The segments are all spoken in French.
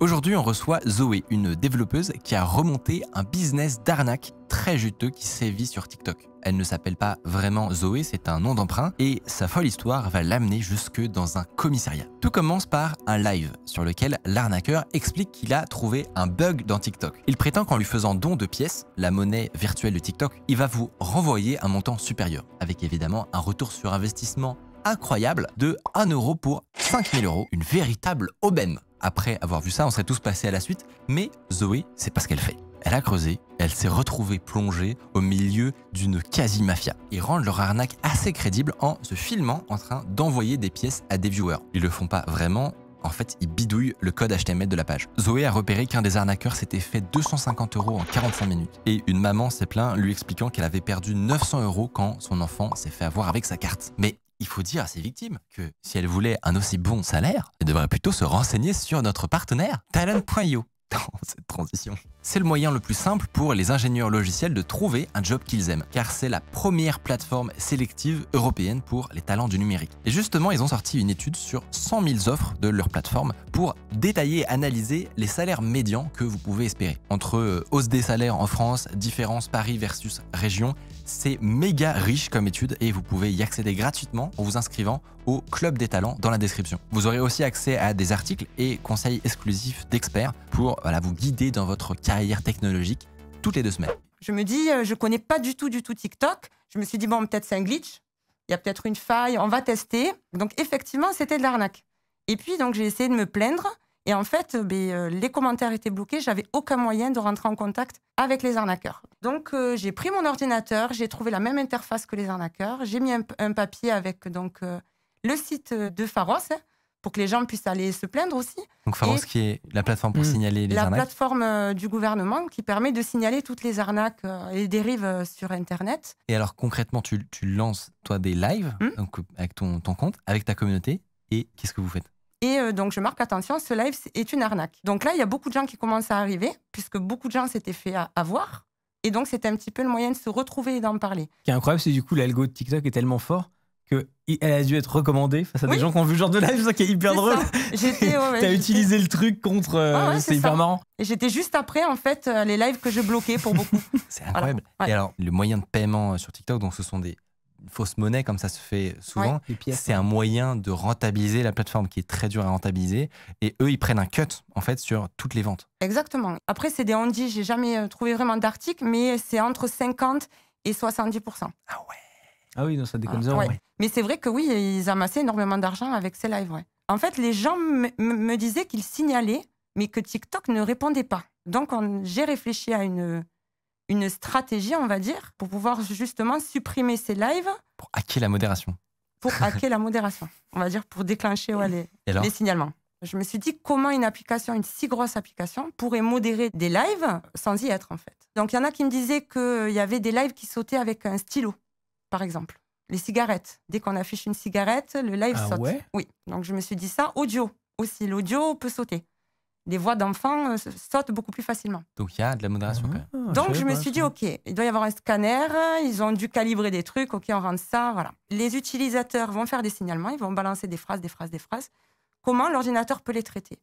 Aujourd'hui, on reçoit Zoé, une développeuse qui a remonté un business d'arnaque très juteux qui sévit sur TikTok. Elle ne s'appelle pas vraiment Zoé, c'est un nom d'emprunt, et sa folle histoire va l'amener jusque dans un commissariat. Tout commence par un live sur lequel l'arnaqueur explique qu'il a trouvé un bug dans TikTok. Il prétend qu'en lui faisant don de pièces, la monnaie virtuelle de TikTok, il va vous renvoyer un montant supérieur, avec évidemment un retour sur investissement incroyable de 1 euro pour 5000 euros, une véritable aubaine. Après avoir vu ça, on serait tous passés à la suite, mais Zoé, c'est pas ce qu'elle fait. Elle a creusé, elle s'est retrouvée plongée au milieu d'une quasi-mafia. Ils rendent leur arnaque assez crédible en se filmant en train d'envoyer des pièces à des viewers. Ils le font pas vraiment, en fait, ils bidouillent le code HTML de la page. Zoé a repéré qu'un des arnaqueurs s'était fait 250 euros en 45 minutes. Et une maman s'est plaint lui expliquant qu'elle avait perdu 900 euros quand son enfant s'est fait avoir avec sa carte. Mais il faut dire à ses victimes que si elles voulaient un aussi bon salaire, elles devraient plutôt se renseigner sur notre partenaire, Talent.io. Cette transition. C'est le moyen le plus simple pour les ingénieurs logiciels de trouver un job qu'ils aiment, car c'est la première plateforme sélective européenne pour les talents du numérique. Et justement, ils ont sorti une étude sur 100 000 offres de leur plateforme pour détailler et analyser les salaires médians que vous pouvez espérer. Entre hausse des salaires en France, différence Paris versus région, c'est méga riche comme étude et vous pouvez y accéder gratuitement en vous inscrivant au Club des Talents dans la description. Vous aurez aussi accès à des articles et conseils exclusifs d'experts pour vous guider dans votre carrière technologique toutes les 2 semaines. Je me dis, je connais pas du tout TikTok. Je me suis dit, bon, peut-être c'est un glitch. Il y a peut-être une faille, on va tester. Donc, effectivement, c'était de l'arnaque. Et puis, donc, j'ai essayé de me plaindre. Et en fait, les commentaires étaient bloqués. J'avais aucun moyen de rentrer en contact avec les arnaqueurs. Donc, j'ai pris mon ordinateur. J'ai trouvé la même interface que les arnaqueurs. J'ai mis un papier avec le site de Pharos, pour que les gens puissent aller se plaindre aussi. Donc Pharos, qui est la plateforme pour signaler les arnaques. La plateforme du gouvernement qui permet de signaler toutes les arnaques et les dérives sur Internet. Et alors concrètement, tu lances toi des lives donc, avec ton compte, avec ta communauté, et qu'est-ce que vous faites? Et donc je marque attention, ce live est une arnaque. Donc là, il y a beaucoup de gens qui commencent à arriver, puisque beaucoup de gens s'étaient fait avoir. Et donc c'était un petit peu le moyen de se retrouver et d'en parler. Ce qui est incroyable, c'est du coup l'algo de TikTok est tellement fort qu'elle a dû être recommandée face à des gens qui ont vu le genre de live, ça qui est hyper drôle. T'as utilisé le truc contre, c'est hyper marrant. Et j'étais juste après, en fait, les lives que je bloquais pour beaucoup. C'est incroyable. Voilà. Et alors, le moyen de paiement sur TikTok, donc ce sont des fausses monnaies, comme ça se fait souvent. C'est un moyen de rentabiliser la plateforme qui est très dur à rentabiliser. Et eux, ils prennent un cut, en fait, sur toutes les ventes. Exactement. Après, c'est des on-dit, j'ai jamais trouvé vraiment d'article, mais c'est entre 50 et 70%. Ah ouais. Ah oui, non, ça déconne zéro. Ouais. Mais c'est vrai que oui, ils amassaient énormément d'argent avec ces lives. Ouais. En fait, les gens me disaient qu'ils signalaient, mais que TikTok ne répondait pas. Donc, j'ai réfléchi à une stratégie, on va dire, pour pouvoir justement supprimer ces lives. Pour hacker la modération. Pour hacker la modération, on va dire, pour déclencher les signalements. Je me suis dit comment une si grosse application pourrait modérer des lives sans y être, en fait. Donc, il y en a qui me disaient qu'il y avait des lives qui sautaient avec un stylo, par exemple. Les cigarettes. Dès qu'on affiche une cigarette, le live saute. Ouais. Oui. Donc, je me suis dit ça. Audio aussi. L'audio peut sauter. Les voix d'enfants sautent beaucoup plus facilement. Donc, il y a de la modération quand même. Donc, je me suis dit, OK, il doit y avoir un scanner. Ils ont dû calibrer des trucs. OK, on rentre ça. Voilà. Les utilisateurs vont faire des signalements. Ils vont balancer des phrases. Comment l'ordinateur peut les traiter?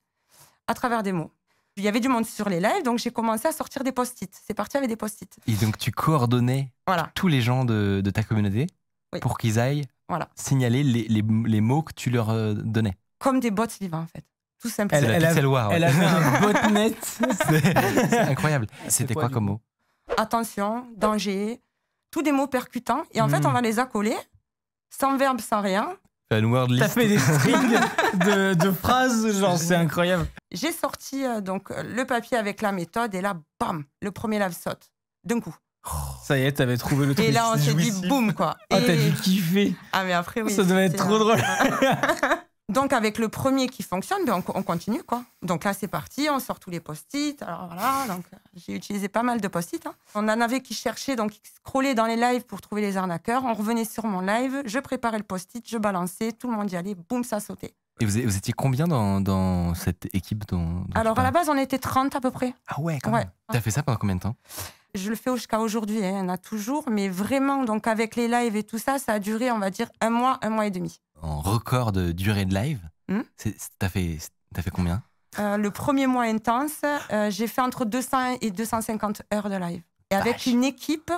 À travers des mots. Il y avait du monde sur les lives, donc j'ai commencé à sortir des post-it. C'est parti avec des post-it. Et donc, tu coordonnais tous les gens de ta communauté pour qu'ils aillent signaler les mots que tu leur donnais. Comme des bots vivants, en fait. Tout simplement. Elle avait un botnet. C'est incroyable. C'était quoi comme mot? Attention, danger, tous des mots percutants. Et en fait, on va les accoler, sans verbe, sans rien. T'as fait des strings de phrases, genre c'est incroyable. J'ai sorti donc le papier avec la méthode et là, bam, le premier live saute, d'un coup. Ça y est, t'avais trouvé le truc. Et là, on s'est dit boum, quoi. Ah, t'as dû kiffer. Ah, mais après, oui. Ça devait être trop drôle. Donc, avec le premier qui fonctionne, on continue, quoi. Donc là, c'est parti, on sort tous les post-it. Alors voilà, donc j'ai utilisé pas mal de post-it. On en avait qui cherchaient, donc qui scrollaient dans les lives pour trouver les arnaqueurs. On revenait sur mon live, je préparais le post-it, je balançais, tout le monde y allait, boum, ça sautait. Et vous étiez combien dans cette équipe Alors, à la base, on était 30 à peu près. Ah ouais, quand même. T'as fait ça pendant combien de temps? Je le fais jusqu'à aujourd'hui, il y en a toujours. Mais vraiment, donc avec les lives et tout ça, ça a duré, on va dire, un mois et demi. En record de durée de live, t'as fait combien? Le premier mois intense, j'ai fait entre 200 et 250 heures de live. Et avec une équipe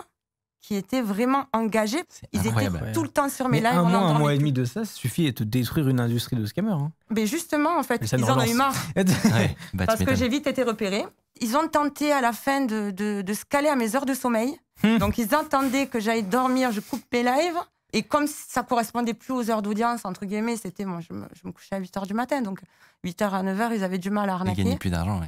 qui était vraiment engagée. Ils étaient tout le temps sur mes lives. Un mois et demi de ça suffit à te détruire une industrie de scammers. Hein. Mais justement, en fait, ils en ont eu marre. Parce que j'ai vite été repérée. Ils ont tenté à la fin de se caler à mes heures de sommeil. Donc, ils entendaient que j'allais dormir, je coupe mes lives. Et comme ça correspondait plus aux heures d'audience, entre guillemets, c'était moi, je me couchais à 8h du matin. Donc, 8h à 9h, ils avaient du mal à arnaquer. Ils gagnaient plus d'argent,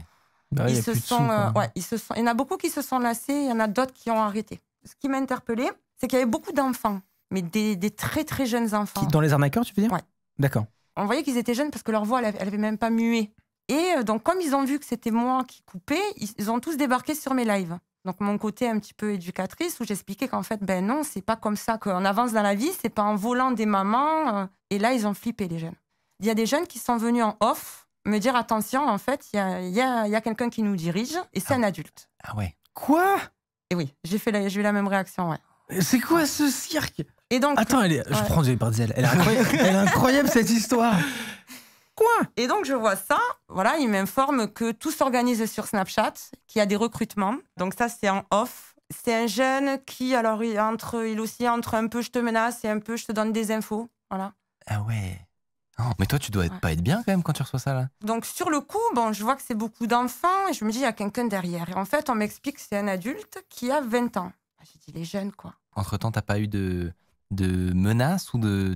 il y en a beaucoup qui se sont lassés, il y en a d'autres qui ont arrêté. Ce qui m'a interpellée, c'est qu'il y avait beaucoup d'enfants, mais des très très jeunes enfants. Dans les arnaqueurs, tu veux dire ? Ouais. D'accord. On voyait qu'ils étaient jeunes parce que leur voix, elle avait même pas mué. Et donc, comme ils ont vu que c'était moi qui coupais, ils ont tous débarqué sur mes lives. Donc, mon côté un petit peu éducatrice, où j'expliquais qu'en fait, ben non, c'est pas comme ça qu'on avance dans la vie, c'est pas en volant des mamans. Et là, ils ont flippé, les jeunes. Il y a des jeunes qui sont venus en off me dire attention, en fait, il y a quelqu'un qui nous dirige et c'est un adulte. Ah ouais. Quoi ? Et oui, j'ai eu la même réaction, ouais. C'est quoi ce cirque ? Et donc, attends, je prends des parties. Elle est incroyable cette histoire. Quoi ? Et donc je vois ça, voilà, il m'informe que tout s'organise sur Snapchat, qu'il y a des recrutements. Donc ça, c'est en off. C'est un jeune qui, alors, il aussi entre un peu je te menace et un peu je te donne des infos, voilà. Ah ouais. Oh, mais toi, tu dois pas être bien quand même quand tu reçois ça, là. Donc sur le coup, je vois que c'est beaucoup d'enfants et je me dis, il y a quelqu'un derrière. Et en fait, on m'explique que c'est un adulte qui a 20 ans. J'ai dit, les jeunes, quoi. Entre-temps, t'as pas eu de menaces ou de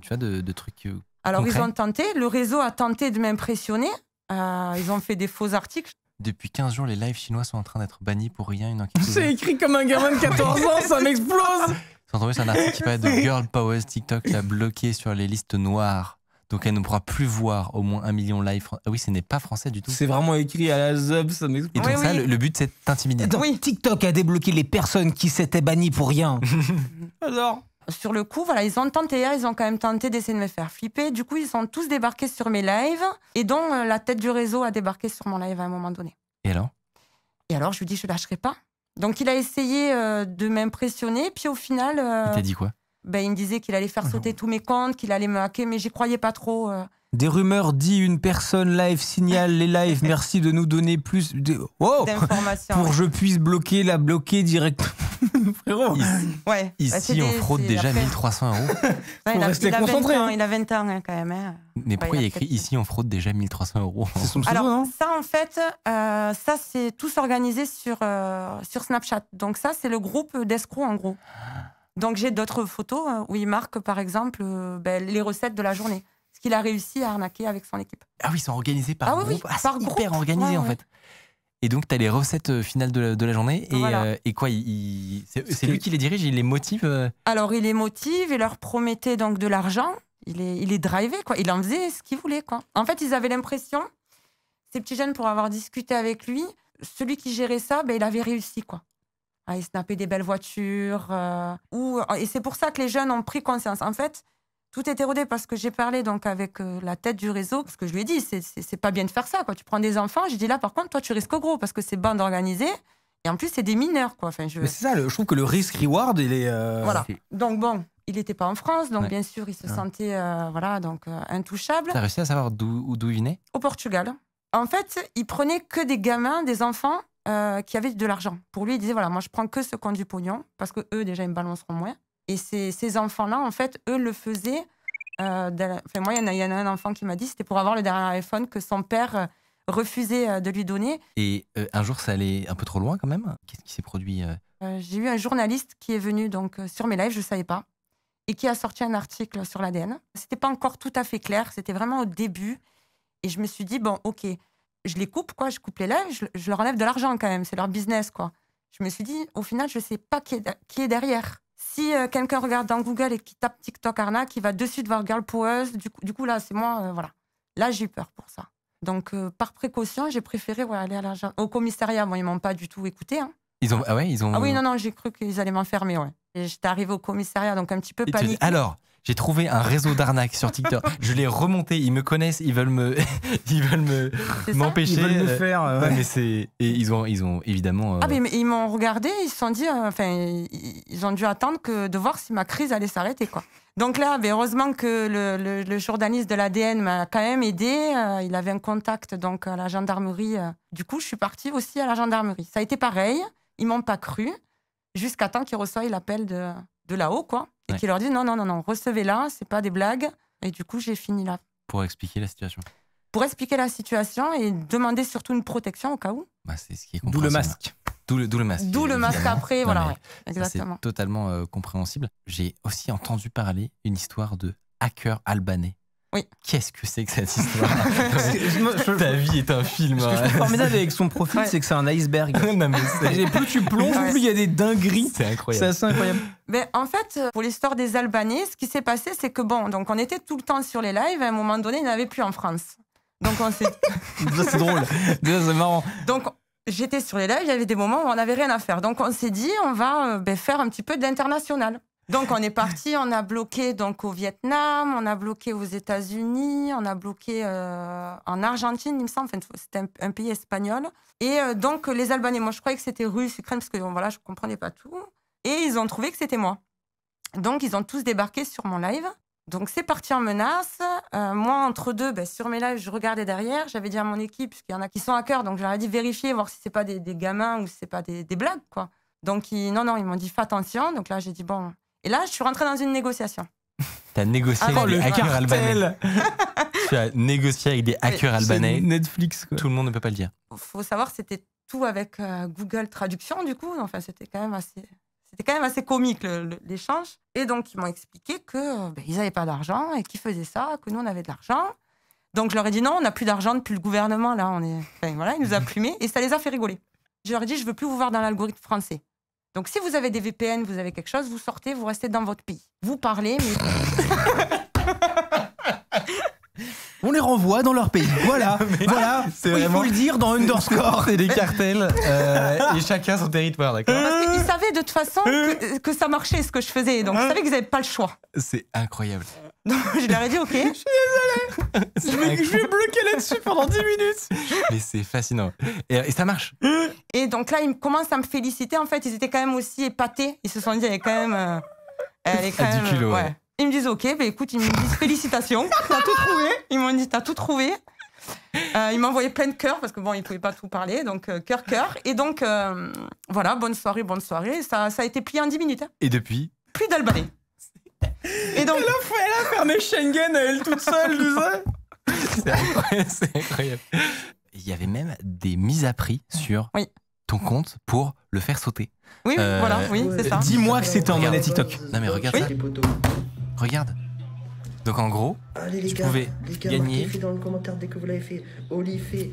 trucs Alors, concrets ? ils ont tenté, le réseau a tenté de m'impressionner. Ils ont fait des faux articles. Depuis 15 jours, les lives chinois sont en train d'être bannis pour rien. Une enquête. C'est écrit comme un gamin de 14 ans, ça m'explose. C'est un article qui parle de Girl Power. TikTok l'a bloqué sur les listes noires. Donc elle ne pourra plus voir au moins 1 million de live. Ah oui, ce n'est pas français du tout. C'est vraiment écrit à la zub, ça m'explose. Et donc le but, c'est de t'intimider. Oui. TikTok a débloqué les personnes qui s'étaient bannies pour rien. J'adore. Sur le coup, voilà, ils ont quand même tenté d'essayer de me faire flipper. Du coup, ils sont tous débarqués sur mes lives et dont la tête du réseau a débarqué sur mon live à un moment donné. Et alors, je lui dis, je ne lâcherai pas. Donc, il a essayé de m'impressionner. Puis au final... il t'a dit quoi ? Il me disait qu'il allait faire sauter tous mes comptes, qu'il allait me hacker, mais j'y croyais pas trop. Des rumeurs dit une personne live signale les lives. Merci de nous donner plus d'informations. Pour que je puisse la bloquer directement. Frérot. Ici, on fraude déjà 1 300 €. Il a 20 ans hein, quand même. Hein. Mais pourquoi il y a écrit ici, on fraude déjà 1 300 €? C'est son pseudo, alors, non ? ça, en fait, ça, c'est tous organisé sur Snapchat. Donc ça, c'est le groupe d'escrocs, en gros. Donc j'ai d'autres photos où il marque, par exemple, les recettes de la journée. Ce qu'il a réussi à arnaquer avec son équipe. Ah oui, ils sont organisés par groupe. Oui, c'est hyper organisé, en fait. Et donc, tu as les recettes finales de la journée. Et, voilà. Et quoi, c'est lui qui les dirige, il les motive Alors, il les motive, il leur promettait donc de l'argent. Il les drivait, quoi. Il en faisait ce qu'il voulait, quoi. En fait, ils avaient l'impression, ces petits jeunes, pour avoir discuté avec lui, celui qui gérait ça, il avait réussi, quoi. Il snappait des belles voitures. Et c'est pour ça que les jeunes ont pris conscience. En fait, tout est érodé parce que j'ai parlé donc avec la tête du réseau, parce que je lui ai dit, c'est pas bien de faire ça, quoi. Tu prends des enfants, j'ai dit là, par contre, toi, tu risques gros, parce que c'est bande organisée, et en plus, c'est des mineurs, quoi. Enfin, Mais c'est ça, je trouve que le risk-reward, il est... Voilà. Donc bon, il n'était pas en France, donc bien sûr, il se sentait intouchable. Tu as réussi à savoir d'où il venait ? Au Portugal. En fait, il prenait que des gamins, des enfants qui avaient de l'argent. Pour lui, il disait, voilà, moi, je prends que ceux qui ont du pognon, parce que eux, déjà, ils me balanceront moins. Et ces enfants-là, en fait, eux le faisaient. Moi, il y en a un enfant qui m'a dit c'était pour avoir le dernier iPhone que son père refusait de lui donner. Et un jour, ça allait un peu trop loin quand même. Qu'est-ce qui s'est produit J'ai eu un journaliste qui est venu donc, sur mes lives, je ne savais pas, et qui a sorti un article sur l'ADN. Ce n'était pas encore tout à fait clair, c'était vraiment au début. Et je me suis dit, bon, ok, je les coupe, quoi, je coupe les lives, je leur enlève de l'argent quand même, c'est leur business, quoi. Je me suis dit, au final, je ne sais pas qui est derrière. Si quelqu'un regarde dans Google et qui tape TikTok arnaque, il va de suite voir Girl Power. Du coup, là, c'est moi, voilà. Là, j'ai eu peur pour ça. Donc, par précaution, j'ai préféré aller au commissariat. Bon, ils m'ont pas du tout écouté. Hein. Ah oui, non, j'ai cru qu'ils allaient m'enfermer, ouais. Et j'étais arrivée au commissariat, donc un petit peu paniquée. Alors, J'ai trouvé un réseau d'arnaques sur TikTok. Je l'ai remonté. Ils me connaissent. Ils veulent m'empêcher. Ils veulent me faire. Ouais, mais et ils ont évidemment. Ah, mais ils m'ont regardé. Ils se sont dit, ils ont dû attendre de voir si ma crise allait s'arrêter, quoi. Donc là, heureusement que le journaliste de l'ADN m'a quand même aidé. Il avait un contact donc à la gendarmerie. Du coup, je suis partie aussi à la gendarmerie. Ça a été pareil. Ils m'ont pas cru jusqu'à temps qu'ils reçoivent l'appel de là-haut, quoi. Et qui leur dit non, recevez-la, c'est pas des blagues. Et du coup, j'ai fini là. Pour expliquer la situation. Pour expliquer la situation et demander surtout une protection au cas où. Bah, c'est ce qui est D'où le masque. D'où le masque. D'où le masque après, voilà. Exactement. C'est totalement compréhensible. J'ai aussi entendu parler une histoire de hacker albanais. Oui. Qu'est-ce que c'est que cette histoire? Ta vie est un film. Ce que je trouve formidable avec son profil, c'est que c'est un iceberg. Non, mais plus tu plonges, plus il y a des dingueries. C'est incroyable. C'est assez incroyable. Mais en fait, pour l'histoire des Albanais, ce qui s'est passé, c'est que donc on était tout le temps sur les lives. À un moment donné, il n'y en avait plus en France. Donc on s'est. Ça, c'est drôle. Déjà, c'est marrant. Donc j'étais sur les lives. Il y avait des moments où on n'avait rien à faire. Donc on s'est dit, on va faire un petit peu d'international. Donc on est parti, on a bloqué donc au Vietnam, on a bloqué aux États-Unis, on a bloqué en Argentine, il me semble. Enfin, c'était un pays espagnol. Et donc les Albanais, moi je croyais que c'était russe, ukrainien, parce que voilà, je comprenais pas tout. Et ils ont trouvé que c'était moi. Donc ils ont tous débarqué sur mon live. Donc c'est parti en menace. Moi entre deux, sur mes lives, je regardais derrière. J'avais dit à mon équipe, parce qu'il y en a qui sont hackers, donc j'aurais dit vérifier, voir si c'est pas des gamins ou si c'est pas des blagues, quoi. Donc ils m'ont dit fais attention. Donc là j'ai dit bon. Et là, je suis rentrée dans une négociation. Tu as négocié avec des hackers albanais. Tu as négocié avec des hackers albanais. Netflix, quoi. Tout le monde ne peut pas le dire. Il faut savoir, c'était tout avec Google Traduction, du coup. Enfin, c'était quand même assez comique, l'échange. Et donc, ils m'ont expliqué qu'ils n'avaient pas d'argent et qu'ils faisaient ça, que nous, on avait de l'argent. Donc, je leur ai dit non, on n'a plus d'argent depuis le gouvernement. Là, il nous a plumés et ça les a fait rigoler. Je leur ai dit, je ne veux plus vous voir dans l'algorithme français. Donc, si vous avez des VPN, vous avez quelque chose, vous sortez, vous restez dans votre pays. Vous parlez, mais... On les renvoie dans leur pays. Voilà. Voilà. Il faut le dire dans Underscore. C'est des cartels et chacun son territoire, d'accord? Parce qu'ils savaient de toute façon que ça marchait ce que je faisais. Donc, ils savaient qu'ils n'avaient pas le choix. C'est incroyable. Donc, je leur ai dit, OK. Je suis désolée. Je vais bloquer là-dessus pendant 10 minutes. Mais c'est fascinant. Et ça marche. Et donc là, ils commencent à me féliciter. En fait, ils étaient quand même aussi épatés. Ils se sont dit, elle est quand même... du culot, ouais. Ils me disent, OK, écoute, ils me disent félicitations. T'as tout trouvé. Ils m'ont dit, t'as tout trouvé. Ils m'ont envoyé plein de cœurs parce que bon, ils ne pouvaient pas tout parler. Donc, cœur. Et donc, voilà, bonne soirée. Ça a été plié en 10 minutes. Hein. Et depuis? Plus d'Albanais. Et donc, elle a fermé Schengen à elle toute seule, tu sais. C'est incroyable. Il y avait même des mises à prix sur ton compte pour le faire sauter. Oui, voilà, c'est ça. Dis-moi que c'était en monnaie TikTok. Non mais regarde ça. Regarde. Donc en gros, tu pouvais gagner dans le commentaire dès que vous l'avez fait. Oli fait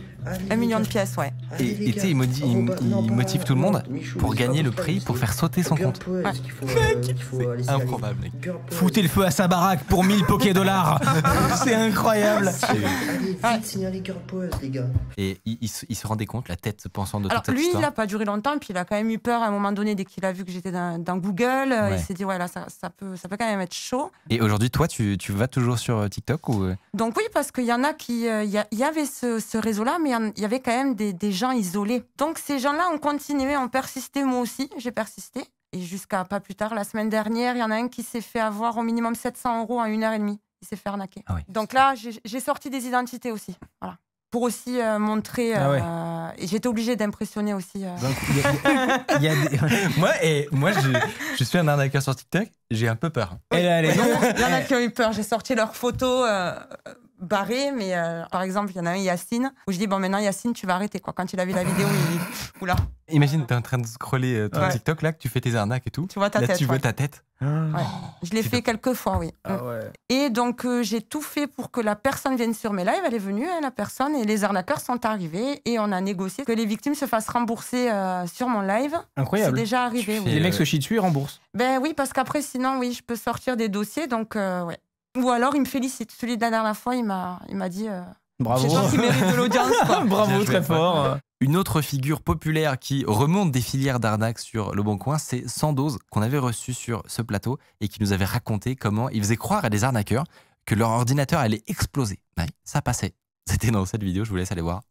1 million de pièces, ouais. Et tu sais, il motive tout le monde pour gagner le prix, pour faire sauter son compte. C'est improbable, mec. Foutez le feu à sa baraque pour 1000 $. C'est incroyable. Allez, vite, signalez Girl Pose, les gars. Et il se rendait compte, la tête pensant de toute cette lui, histoire. il n'a pas duré longtemps, puis il a quand même eu peur à un moment donné dès qu'il a vu que j'étais dans Google. Il s'est dit, ouais, là, ça peut quand même être chaud. Et aujourd'hui, toi, tu vas toujours sur TikTok ou... Donc oui, parce qu'il y en a qui... Il y avait ce réseau-là, mais il y avait quand même des gens isolés. Donc ces gens-là ont continué, ont persisté, moi aussi, j'ai persisté. Et jusqu'à pas plus tard, la semaine dernière, il y en a un qui s'est fait avoir au minimum 700 € en 1h30. Il s'est fait arnaquer. Ah oui. Donc là, j'ai sorti des identités aussi. Voilà. Pour aussi montrer... et j'étais obligée d'impressionner aussi. Moi, je suis un arnaqueur sur TikTok, j'ai un peu peur. Il y en a qui ont eu peur. J'ai sorti leurs photos barrées, mais par exemple, il y en a un, Yacine, où je dis, bon, maintenant, Yacine, tu vas arrêter. Quoi. Quand il a vu la vidéo, il dit, oula. Imagine, t'es en train de scroller ton TikTok, là, que tu fais tes arnaques et tout. Tu vois ta tête. Tu vois ta tête. Ouais. Je l'ai fait quelques fois, oui. Ah ouais. Et donc, j'ai tout fait pour que la personne vienne sur mes lives. Elle est venue, la personne, et les arnaqueurs sont arrivés. Et on a négocié que les victimes se fassent rembourser sur mon live. Incroyable. C'est déjà arrivé. Les mecs se chient dessus et remboursent. Ben oui, parce qu'après, sinon, oui, je peux sortir des dossiers. Donc, ouais. Ou alors, il me félicite. Celui de la dernière fois, il m'a dit... Bravo. J'ai senti qu'il mérite de l'audience. Bravo, très fort. Une autre figure populaire qui remonte des filières d'arnaque sur Le Bon Coin, c'est Sandoz, qu'on avait reçu sur ce plateau et qui nous avait raconté comment il faisait croire à des arnaqueurs que leur ordinateur allait exploser. Ouais, ça passait. C'était dans cette vidéo, je vous laisse aller voir.